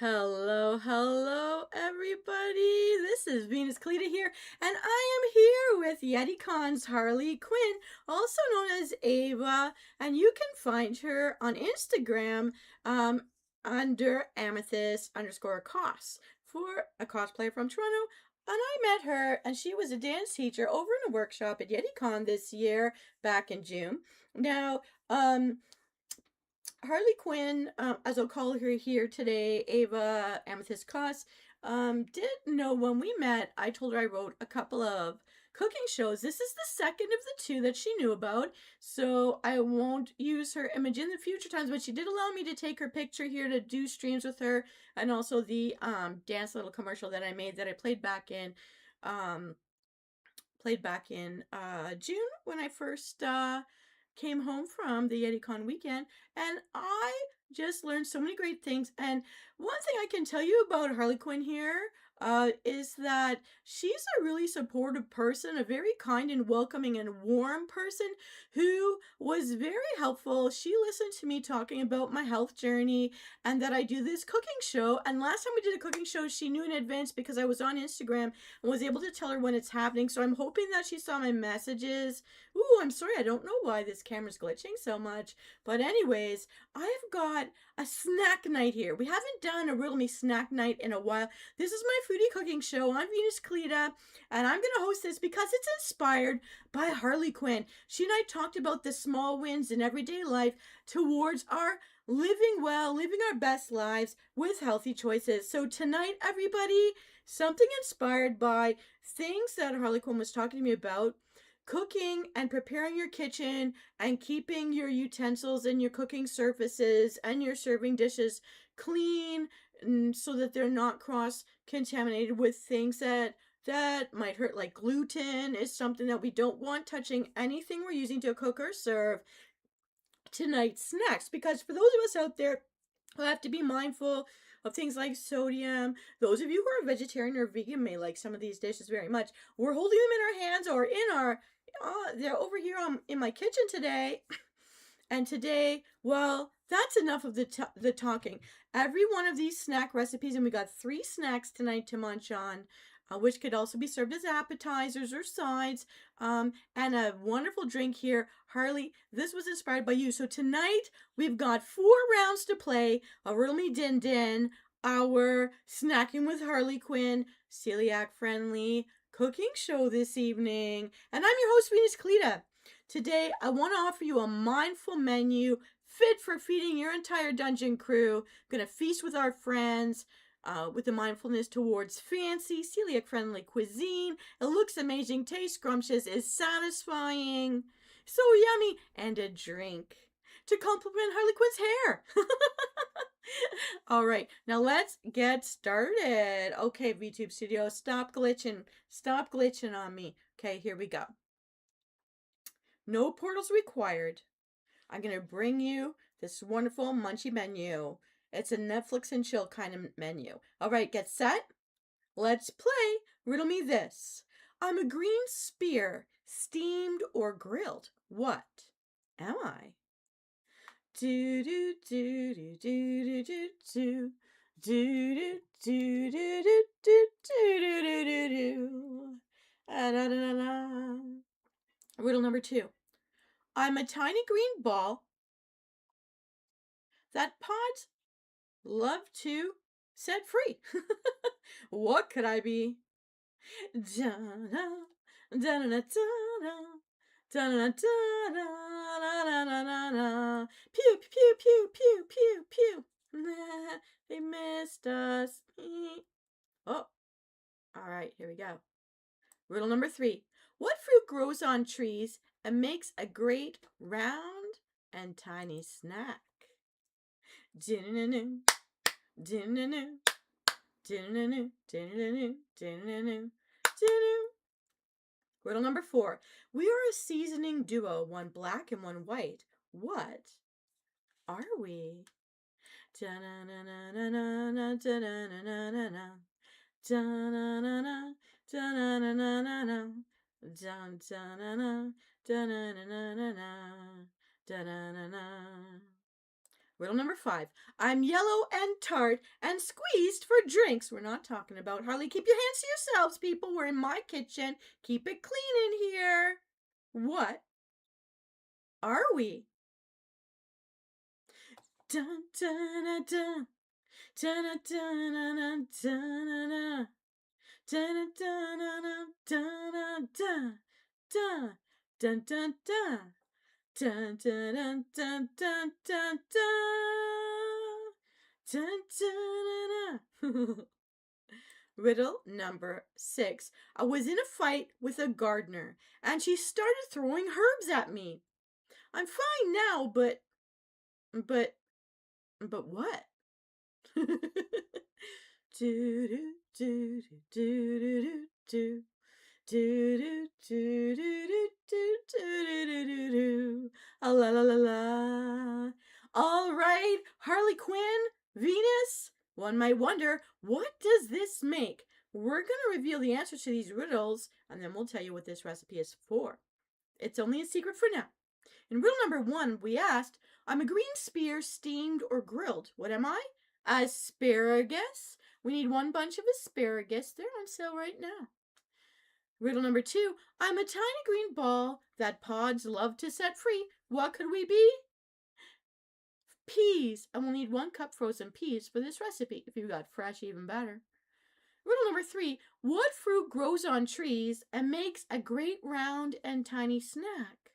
Hello, hello, everybody. This is Venus Callida here, and I am here with YetiCon's Harley Quinn, also known as Ava, and you can find her on Instagram under amethyst_costs for a cosplayer from Toronto. And I met her, and she was a dance teacher over in a workshop at YetiCon this year, back in June. Now, Harley Quinn, as I'll call her here today, Ava Amethyst Koss, didn't know when we met. I told her I wrote a couple of cooking shows. This is the second of the two that she knew about, so I won't use her image in the future times, but she did allow me to take her picture here to do streams with her, and also the dance little commercial that I made that I um, played back in June when I first came home from the YetiCon weekend, and I just learned so many great things. And one thing I can tell you about Harley Quinn here is that she's a really supportive person, a very kind and welcoming and warm person who was very helpful. She listened to me talking about my health journey and that I do this cooking show. And last time we did a cooking show, she knew in advance because I was on Instagram and was able to tell her when it's happening. So I'm hoping that she saw my messages. Ooh, I'm sorry, I don't know why this camera's glitching so much. But anyways, I've got a snack night here. We haven't done a Riddle Me snack night in a while. This is my foodie cooking show. I'm Venus Callida, and I'm going to host this because it's inspired by Harley Quinn. She and I talked about the small wins in everyday life towards our living well, living our best lives with healthy choices. So tonight, everybody, something inspired by things that Harley Quinn was talking to me about, cooking and preparing your kitchen and keeping your utensils and your cooking surfaces and your serving dishes clean, so that they're not cross contaminated with things that might hurt, like gluten is something that we don't want touching anything we're using to cook or serve tonight's snacks, because for those of us out there who have to be mindful of things like sodium, those of you who are vegetarian or vegan may like some of these dishes very much. We're holding them in our hands or in our they're over here in my kitchen today. And today, well, that's enough of the talking. Every one of these snack recipes, and we got 3 snacks tonight to munch on, which could also be served as appetizers or sides, and a wonderful drink here. Harley, this was inspired by you. So tonight, we've got 4 rounds to play a Riddle Me Din Din, our Snacking with Harley Quinn, celiac-friendly cooking show this evening. And I'm your host, Venus Callida. Today, I want to offer you a mindful menu fit for feeding your entire dungeon crew. I'm going to feast with our friends with the mindfulness towards fancy, celiac-friendly cuisine. It looks amazing, tastes scrumptious, is satisfying, so yummy, and a drink to complement Harley Quinn's hair. All right, now let's get started. Okay, VTube Studio, stop glitching. Stop glitching on me. Okay, here we go. No portals required. I'm going to bring you this wonderful munchy menu. It's a Netflix and chill kind of menu. All right, get set. Let's play Riddle Me This. I'm a green spear, steamed or grilled. What am I? Do do do do do do do do. Do do do do do do do do do do. Da da da da. Riddle number 2. I'm a tiny green ball that pods love to set free. What could I be? Da-da, da-da-da-da-da, da-da-da-da-da-da-da-da-da. Pew, pew, pew, pew, pew, pew. They missed us. Oh, all right, here we go. Riddle number 3. What fruit grows on trees and makes a great round and tiny snack? Din-din-din, din-din-din, din-din-din, din-din-din, din-din-din, din-din. Riddle number 4. We are a seasoning duo, one black and one white. What are we? Da-na-na-na-na-na, da-na-na-na-na-na, da-na-na-na, da-na-na-na-na-na, da-na-na-na, da-na-na-na-na-na, da-na-na-na. Riddle number 5. I'm yellow and tart and squeezed for drinks. We're not talking about Harley. Keep your hands to yourselves, people. We're in my kitchen. Keep it clean in here. What are we? Dun dun dun dun dun dun dun dun dun dun dun dun dun dun dun. Dun dun dun dun dun dun dun dun dun. Riddle number 6. I was in a fight with a gardener, and she started throwing herbs at me. I'm fine now, but what? do do do do do do. Do do do do do do do do do do. La la la la. All right, Harley Quinn, Venus. One might wonder, what does this make? We're going to reveal the answers to these riddles, and then we'll tell you what this recipe is for. It's only a secret for now. In riddle number 1, we asked, I'm a green spear, steamed or grilled. What am I? Asparagus. We need 1 bunch of asparagus. They're on sale right now. Riddle number 2, I'm a tiny green ball that pods love to set free. What could we be? Peas. And we'll need 1 cup frozen peas for this recipe. If you've got fresh, even better. Riddle number 3, what fruit grows on trees and makes a great round and tiny snack?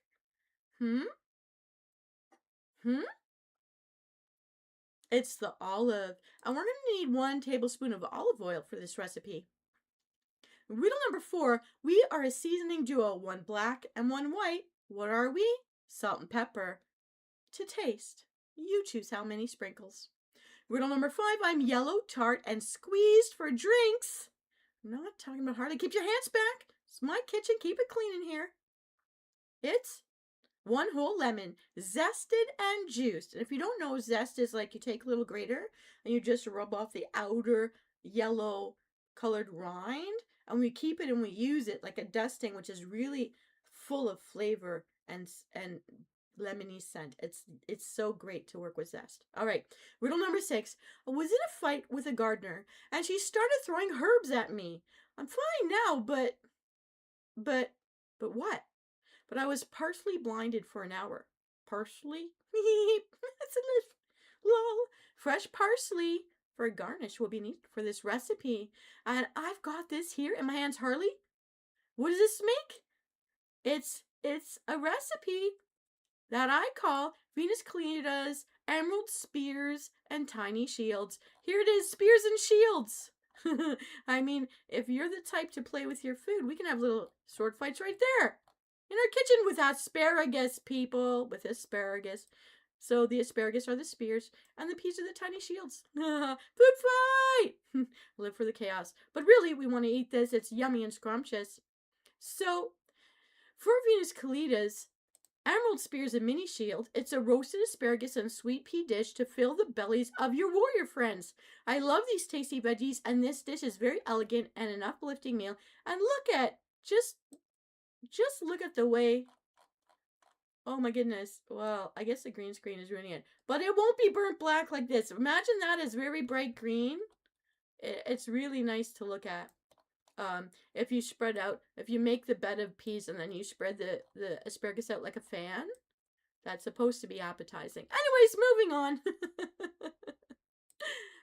It's the olive. And we're going to need 1 tablespoon of olive oil for this recipe. Riddle number 4, we are a seasoning duo, 1 black and 1 white. What are we? Salt and pepper. To taste, you choose how many sprinkles. Riddle number 5, I'm yellow, tart, and squeezed for drinks. I'm not talking about Harley. Keep your hands back. It's my kitchen. Keep it clean in here. It's 1 whole lemon, zested and juiced. And if you don't know, zest is like you take a little grater and you just rub off the outer yellow colored rind. And we keep it and we use it like a dusting, which is really full of flavor and lemony scent. It's so great to work with zest. All right, riddle number 6. I was in a fight with a gardener, and she started throwing herbs at me. I'm fine now, but what? But I was partially blinded for an hour. Parsley? That's a lol. Fresh parsley for a garnish will be needed for this recipe. And I've got this here in my hands, Harley. What does this make? It's a recipe that I call Venus Callida's Emerald Spears and Tiny Shields. Here it is, spears and shields. I mean, if you're the type to play with your food, we can have little sword fights right there. In our kitchen with asparagus, people. With asparagus. So the asparagus are the spears, and the peas are the tiny shields. Food fight! Live for the chaos. But really, we want to eat this. It's yummy and scrumptious. So, for Venus Callida's Emerald Spears and Mini Shield, it's a roasted asparagus and sweet pea dish to fill the bellies of your warrior friends. I love these tasty veggies, and this dish is very elegant and an uplifting meal. And look at, just look at the way. Oh my goodness. Well, I guess the green screen is ruining it. But it won't be burnt black like this. Imagine that as very bright green. It's really nice to look at. If you spread out, if you make the bed of peas and then you spread the asparagus out like a fan, that's supposed to be appetizing. Anyways, moving on.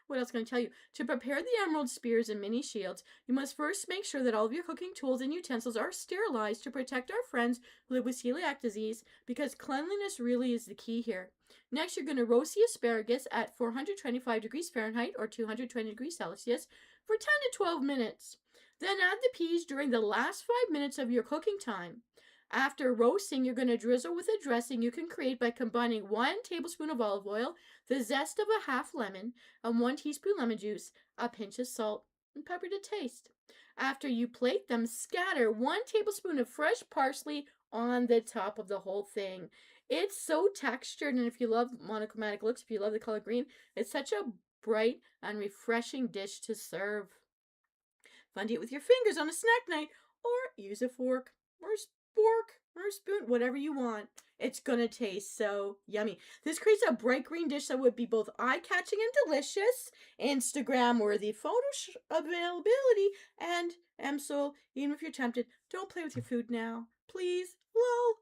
What else can I tell you? To prepare the emerald spears and mini shields, you must first make sure that all of your cooking tools and utensils are sterilized to protect our friends who live with celiac disease, because cleanliness really is the key here. Next, you're going to roast the asparagus at 425 degrees Fahrenheit or 220 degrees Celsius for 10 to 12 minutes. Then add the peas during the last 5 minutes of your cooking time. After roasting, you're going to drizzle with a dressing you can create by combining 1 tablespoon of olive oil, the zest of a half lemon, and 1 teaspoon lemon juice, a pinch of salt, and pepper to taste. After you plate them, scatter 1 tablespoon of fresh parsley on the top of the whole thing. It's so textured, and if you love monochromatic looks, if you love the color green, it's such a bright and refreshing dish to serve. Fun to eat with your fingers on a snack night, or use a fork or spork. or a spoon, whatever you want. It's gonna taste so yummy. This creates a bright green dish that would be both eye-catching and delicious, Instagram-worthy photo availability, and Msoul, even if you're tempted, don't play with your food now. Please. Lol.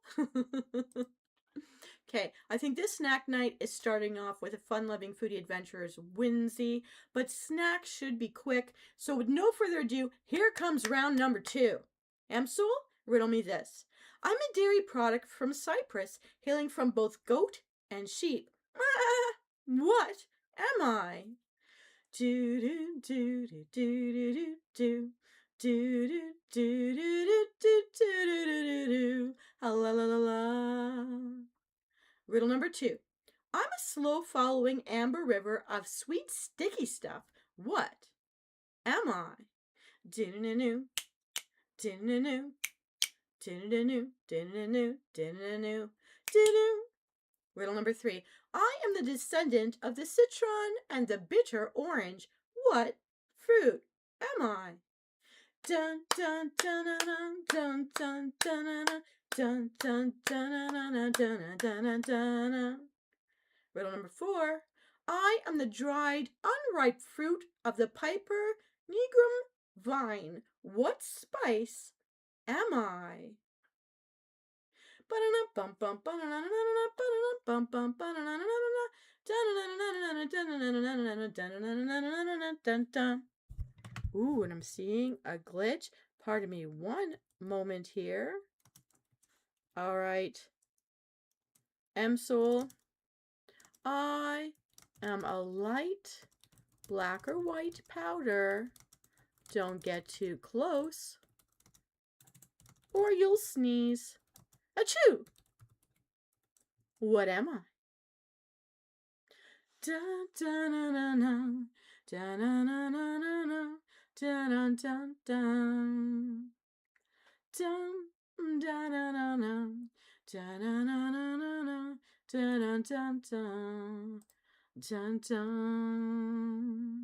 Okay, I think this snack night is starting off with a fun-loving foodie adventurer's whimsy, but snacks should be quick. So with no further ado, here comes round number 2. Msoul, riddle me this. I'm a dairy product from Cyprus, hailing from both goat and sheep. What am I? Do do do do do do do do do do do do do do do. La la la la. Riddle number 2. I'm a slow following amber river of sweet sticky stuff. What am I? Do-do-do-do, do-do-do-do, do-do-do-do, do-do-do-do, do-do-do-do, do-do. Riddle number 3. I am the descendant of the citron and the bitter orange. What fruit am I? Dun dun dun dun dun dun dun dun dun dun dun dun dun. Riddle number 4. I am the dried, unripe fruit of the Piper nigrum vine. What spice am I? Ooh, and I'm seeing a glitch. Pardon me one moment here. All right. Msoul, I am a light black or white powder. Don't get too close or you'll sneeze. Achoo! What am I? Dun dun dun dun dun dun dun dun dun dun dun dun dun dun dun dun dun dun.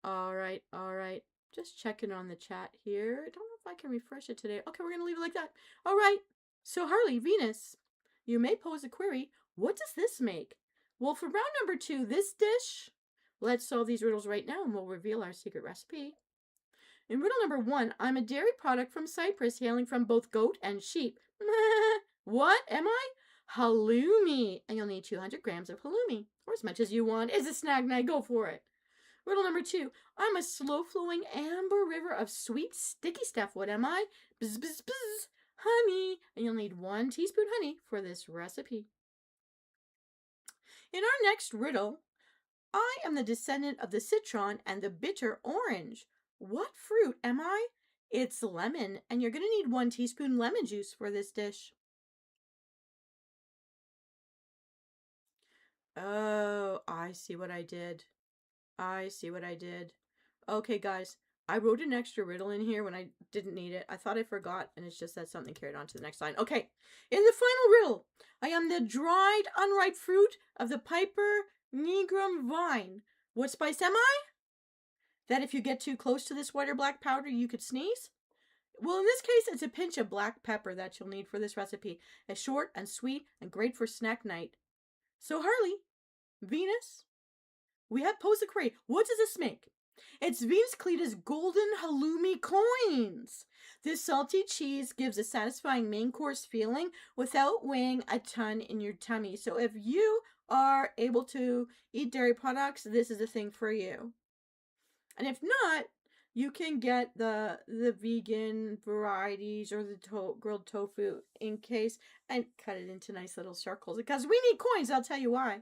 All right. Just checking on the chat here. I don't know if I can refresh it today. Okay, we're gonna leave it like that. All right. So Harley, Venus, you may pose a query. What does this make? Well, for round number 2, this dish, let's solve these riddles right now and we'll reveal our secret recipe. In riddle number 1, I'm a dairy product from Cyprus, hailing from both goat and sheep. What am I? Halloumi. And you'll need 200 grams of halloumi, or as much as you want. It's a snack night. Go for it. Riddle number 2. I'm a slow-flowing amber river of sweet, sticky stuff. What am I? Bzz, bzz, bzz. Honey. And you'll need 1 teaspoon honey for this recipe. In our next riddle, I am the descendant of the citron and the bitter orange. What fruit am I? It's lemon, and you're going to need 1 teaspoon lemon juice for this dish. Oh, I see what I did. Okay, guys, I wrote an extra riddle in here when I didn't need it. I thought I forgot, and it's just that something carried on to the next line. Okay, in the final riddle, I am the dried, unripe fruit of the Piper nigrum vine. What spice am I? That if you get too close to this white or black powder, you could sneeze? Well, in this case, it's a pinch of black pepper that you'll need for this recipe. It's short and sweet and great for snack night. So, Harley, Venus, we have posed a query. What does this make? It's Venus Callida's golden halloumi coins. This salty cheese gives a satisfying main course feeling without weighing a ton in your tummy. So if you are able to eat dairy products, this is a thing for you. And if not, you can get the vegan varieties or the grilled tofu in case, and cut it into nice little circles because we need coins. I'll tell you why.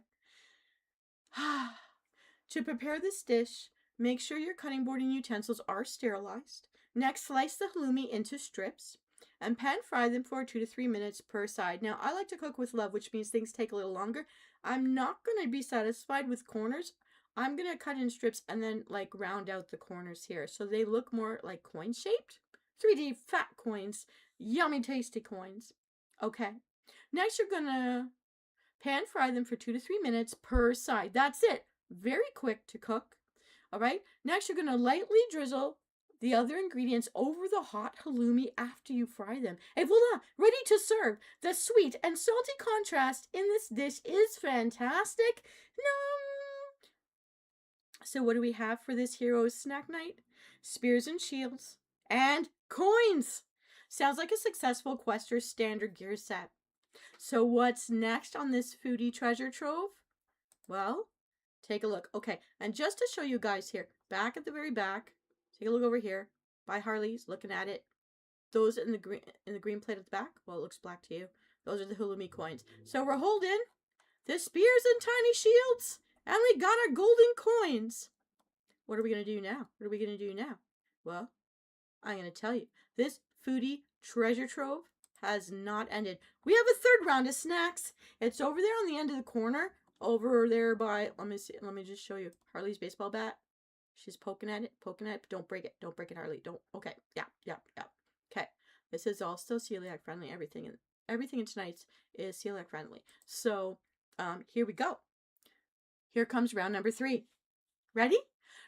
To prepare this dish, make sure your cutting board and utensils are sterilized. Next, slice the halloumi into strips and pan fry them for 2 to 3 minutes per side. Now, I like to cook with love, which means things take a little longer. I'm not going to be satisfied with corners. I'm going to cut in strips and then like round out the corners here so they look more like coin shaped. 3D fat coins, yummy tasty coins. Okay, next you're going to pan fry them for 2 to 3 minutes per side. That's it. Very quick to cook. All right, next you're going to lightly drizzle the other ingredients over the hot halloumi after you fry them. Et voila, ready to serve. The sweet and salty contrast in this dish is fantastic. No. So what do we have for this hero's snack night? Spears and shields and coins. Sounds like a successful quest or standard gear set. So what's next on this foodie treasure trove? Well, take a look. Okay, and just to show you guys here, back at the very back, take a look over here by Harley's, looking at it. Those in the green plate at the back, well, it looks black to you. Those are the halloumi coins. So we're holding the spears and tiny shields, and we got our golden coins. What are we going to do now? What are we going to do now? Well, I'm going to tell you. This foodie treasure trove has not ended. We have a third round of snacks. It's over there on the end of the corner. Over there by, let me see, let me just show you Harley's baseball bat. She's poking at it, but don't break it, Harley, don't. Okay, yeah. Okay, this is also celiac-friendly. Everything in tonight's is celiac-friendly. So, here we go. Here comes round number 3. Ready?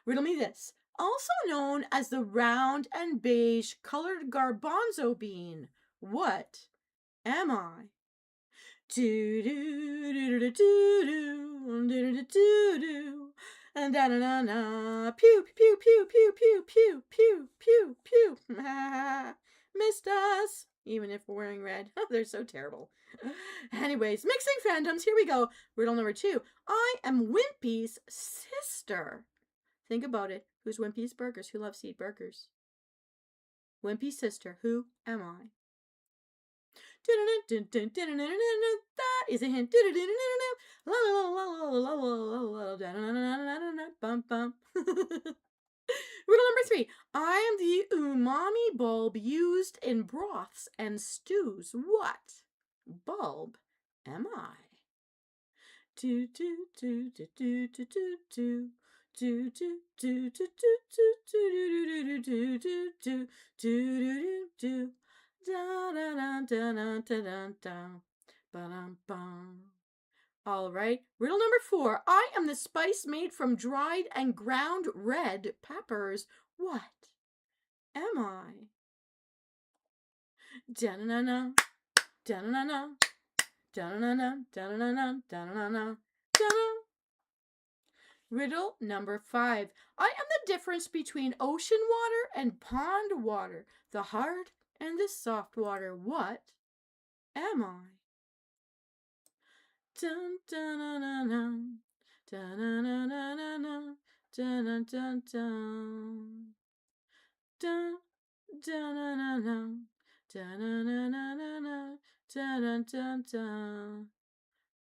Riddle me this. Also known as the round and beige colored garbanzo bean. What am I? Do do do do do do do do do do and da da da da pew pew pew pew pew pew pew pew pew missed us even if we're wearing red. They're so terrible. Anyways, mixing fandoms, here we go. Riddle number 2. I am Wimpy's sister. Think about it. Who's Wimpy's Burgers? Who loves to eat burgers? Wimpy's sister. Who am I? That is a hint. Riddle number 3. I am the umami bulb used in broths and stews. What bulb am I? Do do do do do do do do. Do do do do do do do do do do do do do. Da da da da da da da da da. All right. Riddle number 4. I am the spice made from dried and ground red peppers. What am I? Da na na da na na da na na da na na da na na da. Riddle number 5. I am the difference between ocean water and pond water, the hard and the soft water. What am I? Dun dun dun dun dun dun dun dun dun dun dun dun dun dun dun dun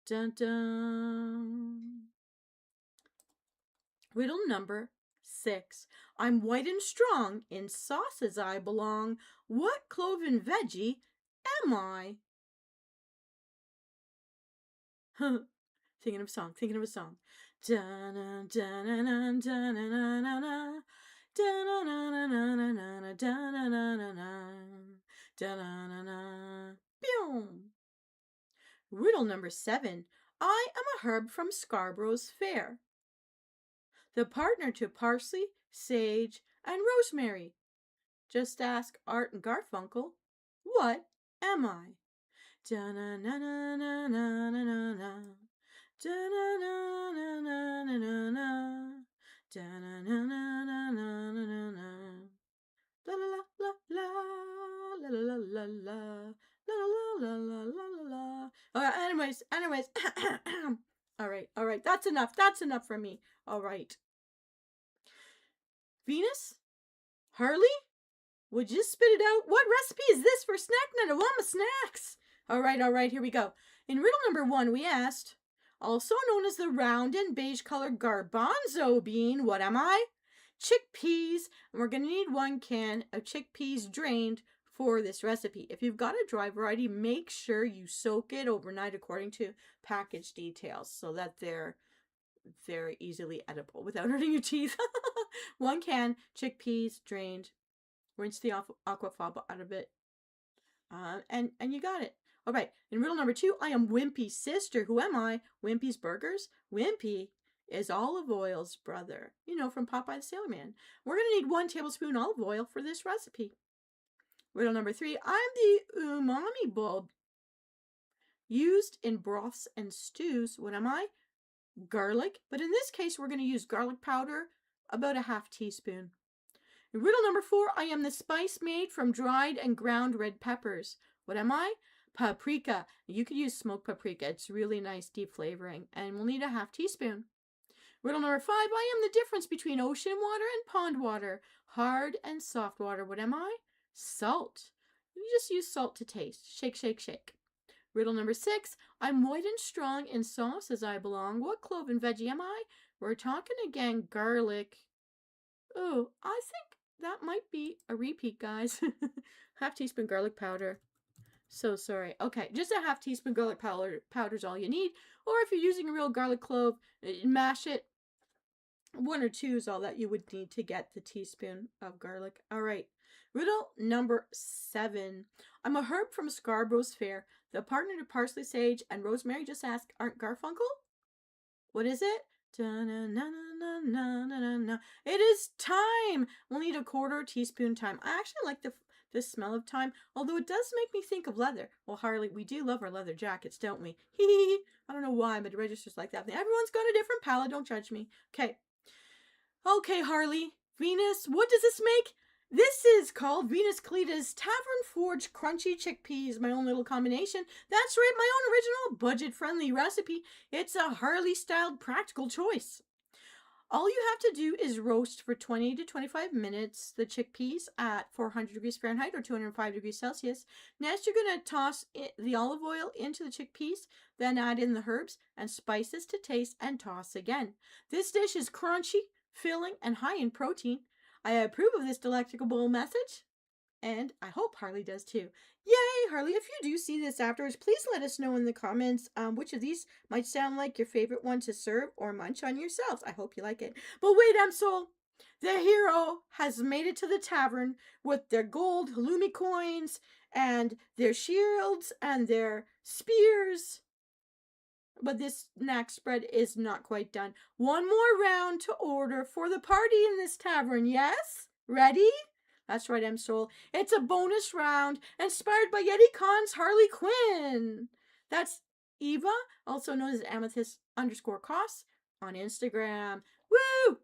dun dun. Riddle number 6. I'm white and strong, in sauces I belong. What cloven veggie am I? Thinking of a song. Dun dun dun dun dun dun dun dun. Riddle number 7. I am a herb from Scarborough's Fair, the partner to parsley, sage, and rosemary. Just ask Art and Garfunkel, what am I? Anyways. All right. That's enough for me. All right. Venus? Harley? Would you spit it out? What recipe is this for snack night? I want my snacks. All right, here we go. In riddle number 1, we asked, also known as the round and beige colored garbanzo bean, what am I? Chickpeas, and we're going to need 1 can of chickpeas drained for this recipe. If you've got a dry variety, make sure you soak it overnight according to package details so that they're easily edible without hurting your teeth. 1 can chickpeas drained. Rinse the aquafaba out of it. And you got it. All right. In riddle number 2, I am Wimpy's sister. Who am I? Wimpy's Burgers. Wimpy is olive oil's brother? You know, from Popeye the Sailor Man. We're going to need 1 tablespoon olive oil for this recipe. Riddle number 3. I'm the umami bulb used in broths and stews. What am I? Garlic. But in this case, we're going to use garlic powder, about a half teaspoon. Riddle number 4. I am the spice made from dried and ground red peppers. What am I? Paprika. You could use smoked paprika. It's really nice, deep flavoring. And we'll need a half teaspoon. Riddle number 5. I am the difference between ocean water and pond water. Hard and soft water. What am I? Salt. You just use salt to taste. Shake, shake, shake. Riddle number 6. I'm white and strong in sauce as I belong. What clove and veggie am I? We're talking again garlic. Oh, I think that might be a repeat, guys. Half teaspoon garlic powder. So sorry. Okay, just a half teaspoon garlic powder is all you need. Or if you're using a real garlic clove, mash it. 1 or 2 is all that you would need to get the teaspoon of garlic. All right. Riddle number 7. I'm a herb from Scarborough's Fair. The partner to parsley, sage, and rosemary. Just ask, aren't Garfunkel? What is it? It is thyme. We'll need a 1/4 teaspoon thyme. I actually like the smell of thyme, although it does make me think of leather. Well, Harley, we do love our leather jackets, don't we? I don't know why, but it registers like that. Everyone's got a different palate. Don't judge me. Okay, Harley. Venus, what does this make? This is called Venus Callida's Tavern Forge Crunchy Chickpeas, my own little combination. That's right, my own original budget-friendly recipe. It's a Harley-styled practical choice. All you have to do is roast for 20 to 25 minutes the chickpeas at 400 degrees Fahrenheit or 205 degrees Celsius. Next, you're going to toss the olive oil into the chickpeas, then add in the herbs and spices to taste and toss again. This dish is crunchy, filling, and high in protein. I approve of this delectable message, and I hope Harley does too. Yay, Harley! If you do see this afterwards, please let us know in the comments which of these might sound like your favorite one to serve or munch on yourselves. I hope you like it. But wait, Msoul! The hero has made it to the tavern with their gold halloumi coins and their shields and their spears. But this snack spread is not quite done. 1 more round to order for the party in this tavern, yes? Ready? That's right, Msoul. It's a bonus round inspired by Yeti Khan's Harley Quinn. That's Eva, also known as Amethyst_Costs on Instagram. Woo!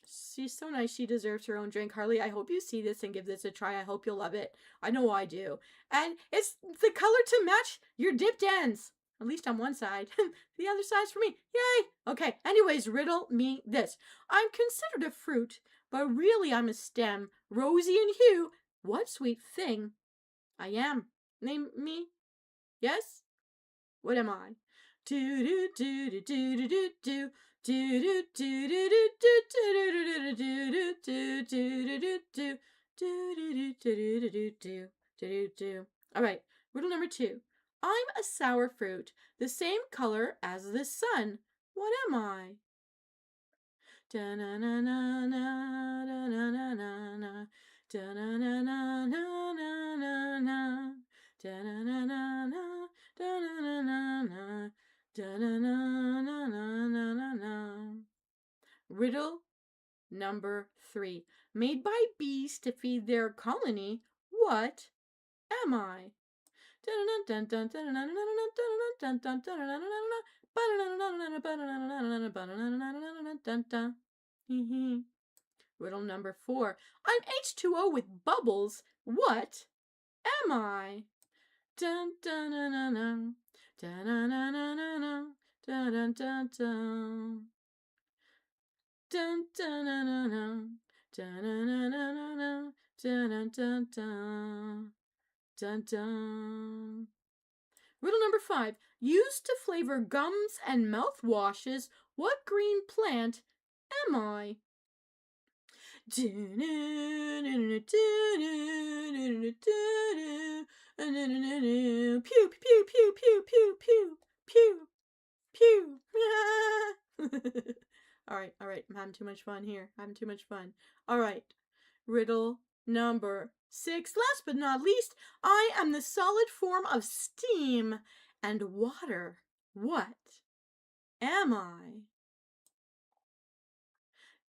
She's so nice. She deserves her own drink. Harley, I hope you see this and give this a try. I hope you'll love it. I know I do. And it's the color to match your dipped ends. At least on one side. The other side's for me. Yay! Okay, anyways, riddle me this. I'm considered a fruit, but really I'm a stem, rosy in hue. What sweet thing I am? Name me. Yes? What am I? Do do do do do do do do do do do do do do do do do do. All right, riddle number 2. I'm a sour fruit, the same color as the sun. What am I? Riddle number 3. Made by bees to feed their colony, what am I? Riddle number 4. I'm H2O with bubbles. What am I? Dun dun dun dun dun dun dun dun dun dun dun dun dun dun dun dun dun. Dun dun. Riddle number 5. Used to flavor gums and mouthwashes, what green plant am I? Pew, pew, pew, pew, pew, pew, pew, pew. All right. I'm having too much fun here. All right. Riddle number 6. Last but not least, I am the solid form of steam and water. What am I?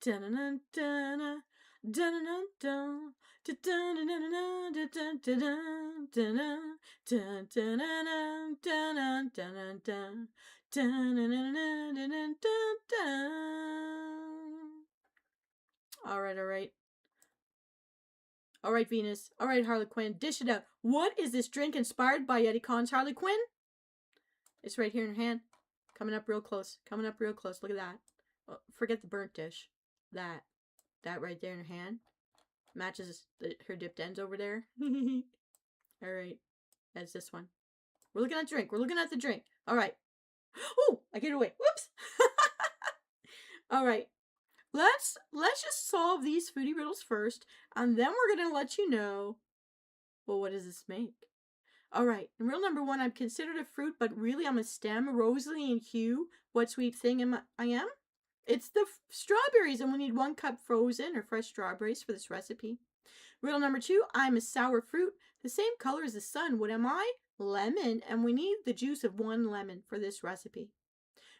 Dun dun dun dun dun all right, all right. All right, Venus. All right, Harley Quinn. Dish it out. What is this drink inspired by Eddie Khan's Harley Quinn? It's right here in her hand. Coming up real close. Coming up real close. Look at that. Oh, forget the burnt dish. That. That right there in her hand. Matches her dipped ends over there. All right. That's this one. We're looking at the drink. We're looking at the drink. All right. Oh, I get it away. Whoops. All right. Let's just solve these foodie riddles first, and then we're going to let you know, well, what does this make? All right, in riddle number 1, I'm considered a fruit, but really I'm a stem, rosily in hue. What sweet thing I am? It's the strawberries, and we need 1 cup frozen or fresh strawberries for this recipe. Riddle number 2, I'm a sour fruit, the same color as the sun. What am I? Lemon, and we need the juice of 1 lemon for this recipe.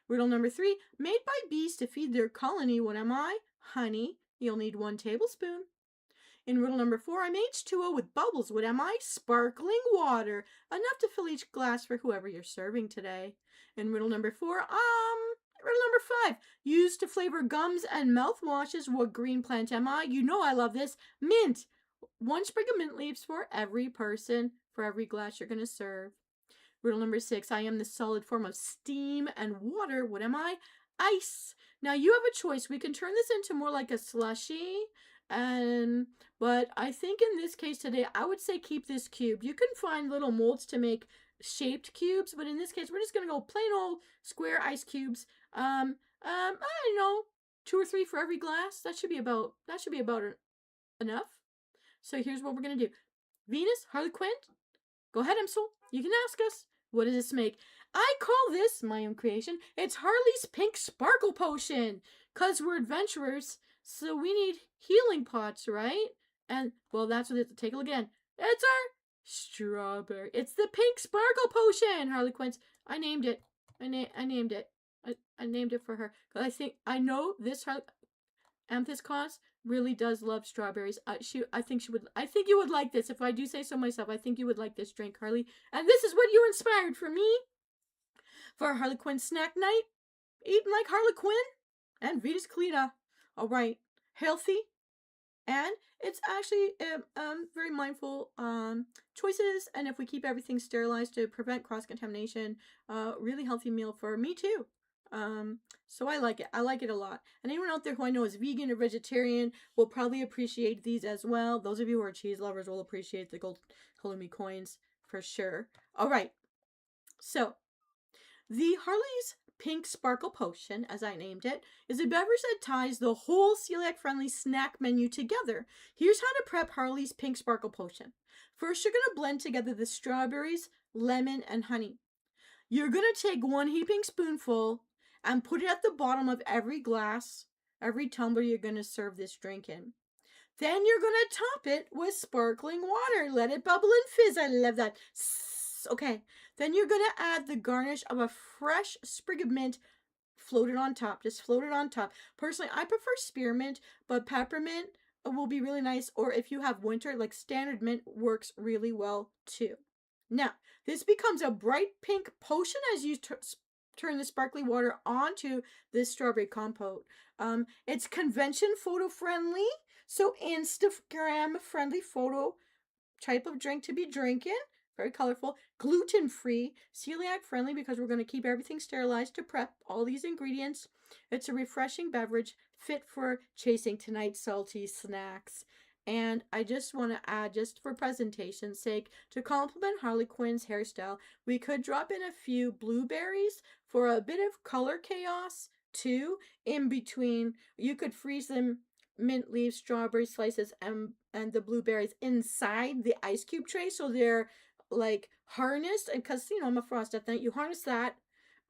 Riddle number 3, made by bees to feed their colony. What am I? Honey. You'll need 1 tablespoon. In riddle number 4, I'm H2O with bubbles. What am I? Sparkling water. Enough to fill each glass for whoever you're serving today. In riddle number 4, riddle number 5, used to flavor gums and mouthwashes. What green plant am I? You know I love this. Mint. 1 sprig of mint leaves for every person, for every glass you're going to serve. Riddle number 6, I am the solid form of steam and water. What am I? Ice. Now you have a choice. We can turn this into more like a slushy, but I think in this case today, I would say keep this cube. You can find little molds to make shaped cubes, but in this case, we're just going to go plain old square ice cubes. I don't know, 2 or 3 for every glass. That should be about enough. So here's what we're going to do. Venus, Harley Quinn, go ahead, Msoul. You can ask us. What does this make? I call this my own creation. It's Harley's Pink Sparkle Potion. Because we're adventurers, so we need healing pots, right? And, well, that's what it is. Take a look again. It's our strawberry. It's the Pink Sparkle Potion, Harley Quinn's. I named it. I named it. I named it for her. Because I know this Amethyst Cause really does love strawberries. I think you would like this. If I do say so myself, I think you would like this drink, Harley. And this is what you inspired for me for Harley Quinn snack night. Eating like Harley Quinn and Venus Callida. All right, healthy, and it's actually very mindful choices. And if we keep everything sterilized to prevent cross-contamination, really healthy meal for me too. So I like it. I like it a lot. And anyone out there who I know is vegan or vegetarian will probably appreciate these as well. Those of you who are cheese lovers will appreciate the gold halloumi coins for sure. All right. So the Harley's Pink Sparkle Potion, as I named it, is a beverage that ties the whole celiac-friendly snack menu together. Here's how to prep Harley's Pink Sparkle Potion. First, you're going to blend together the strawberries, lemon, and honey. You're going to take 1 heaping spoonful and put it at the bottom of every glass, every tumbler you're going to serve this drink in. Then you're going to top it with sparkling water. Let it bubble and fizz. I love that. Okay. Then you're going to add the garnish of a fresh sprig of mint floated on top. Just float it on top. Personally, I prefer spearmint, but peppermint will be really nice. Or if you have winter, like standard mint works really well too. Now, this becomes a bright pink potion as you turn the sparkly water onto this strawberry compote. It's convention photo friendly, so Instagram friendly photo type of drink to be drinking. Very colorful, gluten-free, celiac-friendly because we're going to keep everything sterilized to prep all these ingredients. It's a refreshing beverage fit for chasing tonight's salty snacks. And I just want to add, just for presentation's sake, to complement Harley Quinn's hairstyle, we could drop in a few blueberries for a bit of color chaos too in between. You could freeze them, mint leaves, strawberry slices, and the blueberries inside the ice cube tray so they're like harnessed, and because I'm a frost at night, you harness that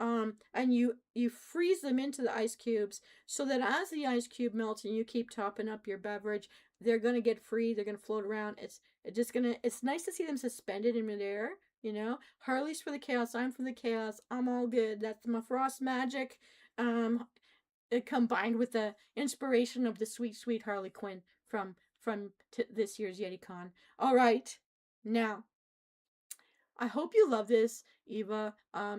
and you freeze them into the ice cubes so that as the ice cube melts and you keep topping up your beverage, they're gonna get free, they're gonna float around. It's nice to see them suspended in midair. Harley's for the chaos, I'm for the chaos, I'm all good. That's my frost magic. it combined with the inspiration of the sweet, sweet Harley Quinn from this year's YetiCon. All right, now I hope you love this, Eva.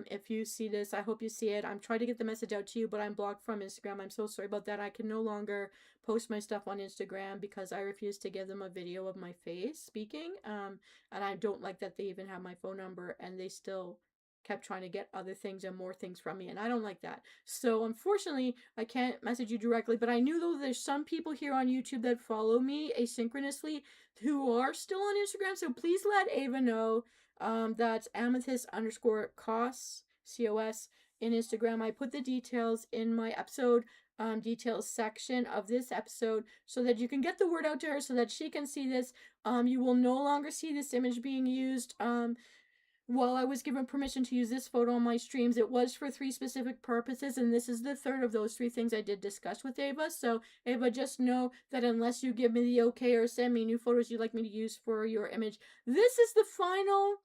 If you see this, I hope you see it. I'm trying to get the message out to you, but I'm blocked from Instagram. I'm so sorry about that. I can no longer post my stuff on Instagram because I refuse to give them a video of my face speaking. And I don't like that they even have my phone number and they still kept trying to get other things and more things from me, and I don't like that. So unfortunately, I can't message you directly, but I knew though there's some people here on YouTube that follow me asynchronously who are still on Instagram. So please let Ava know. That's amethyst underscore cos, COS, in Instagram. I put the details in my episode details section of this episode so that you can get the word out to her so that she can see this. You will no longer see this image being used. While I was given permission to use this photo on my streams, it was for 3 specific purposes, and this is the third of those 3 things I did discuss with Ava. So, Ava, just know that unless you give me the okay or send me new photos you'd like me to use for your image, this is the final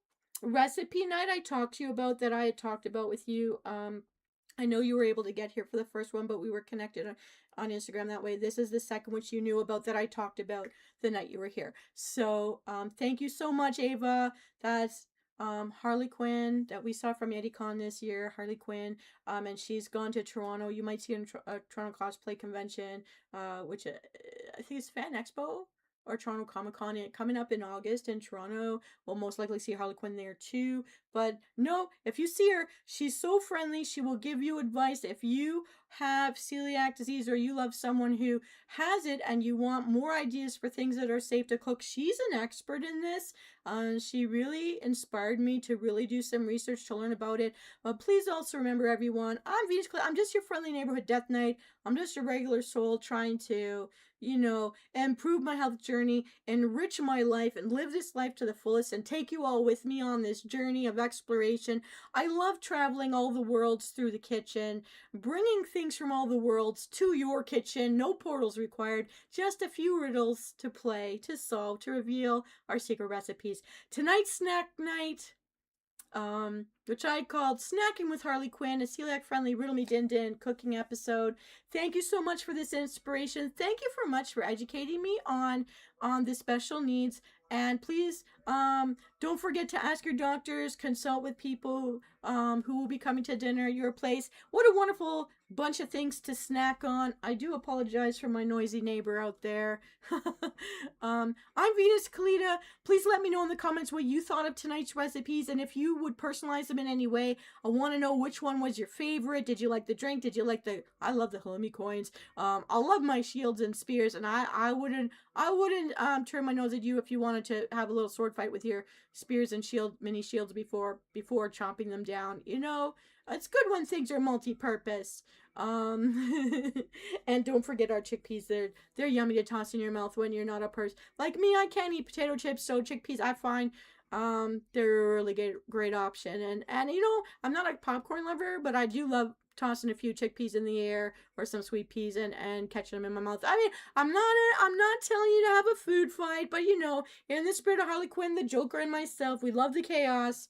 recipe night I talked to you about that I had talked about with you. I know you were able to get here for the first one, but we were connected on Instagram that way. This is the second, which you knew about, that I talked about the night you were here. So, thank you so much, Ava. That's Harley Quinn that we saw from YetiCon this year, Harley Quinn, and she's gone to Toronto. You might see her in Toronto Cosplay Convention, which I think is Fan Expo or Toronto Comic Con coming up in August in Toronto. We'll most likely see Harley Quinn there too. But no, if you see her, she's so friendly. She will give you advice. If you have celiac disease or you love someone who has it and you want more ideas for things that are safe to cook, she's an expert in this. She really inspired me to really do some research to learn about it. But please also remember, everyone, I'm Venus Clay. I'm just your friendly neighborhood death knight. I'm just a regular soul trying to, improve my health journey, enrich my life, and live this life to the fullest, and take you all with me on this journey of exploration. I love traveling all the worlds through the kitchen, bringing things from all the worlds to your kitchen. No portals required, just a few riddles to play, to solve, to reveal our secret recipes. Tonight's snack night, which I called Snacking with Harley Quinn, a celiac-friendly Riddle Me Din Din cooking episode. Thank you so much for this inspiration. Thank you for much for educating me on the special needs. And please, don't forget to ask your doctors, consult with people who will be coming to dinner at your place. What a wonderful bunch of things to snack on. I do apologize for my noisy neighbor out there. I'm Venus Callida. Please let me know in the comments what you thought of tonight's recipes, and if you would personalize them in any way. I want to know which one was your favorite. Did you like the drink? Did you like I love the halloumi coins. I love my shields and spears, and I wouldn't turn my nose at you if you wanted to have a little sword fight with your spears and mini shields before chomping them down. It's good when things are multi-purpose. And don't forget our chickpeas. They're yummy to toss in your mouth when you're not a person like me. I can't eat potato chips, so chickpeas I find they're a really great option. And I'm not a popcorn lover, but I do love tossing a few chickpeas in the air or some sweet peas and catching them in my mouth. I mean, I'm not telling you to have a food fight, but in the spirit of Harley Quinn, the Joker, and myself, we love the chaos.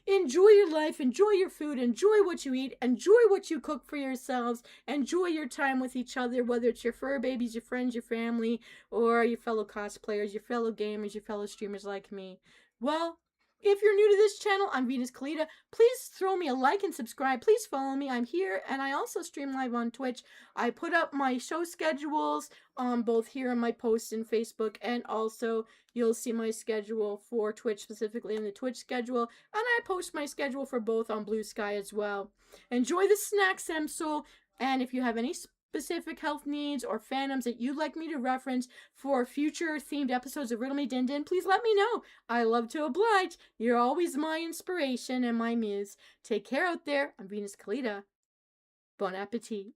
Enjoy your life, enjoy your food, enjoy what you eat, enjoy what you cook for yourselves, enjoy your time with each other, whether it's your fur babies, your friends, your family, or your fellow cosplayers, your fellow gamers, your fellow streamers like me. Well, if you're new to this channel, I'm Venus Callida. Please throw me a like and subscribe. Please follow me. I'm here, and I also stream live on Twitch. I put up my show schedules both here on my posts in Facebook, and also you'll see my schedule for Twitch, specifically in the Twitch schedule, and I post my schedule for both on Blue Sky as well. Enjoy the snacks, Msoul, and if you have any specific health needs or fandoms that you'd like me to reference for future themed episodes of Riddle Me Din Din, please let me know. I love to oblige. You're always my inspiration and my muse. Take care out there. I'm Venus Callida. Bon appetit.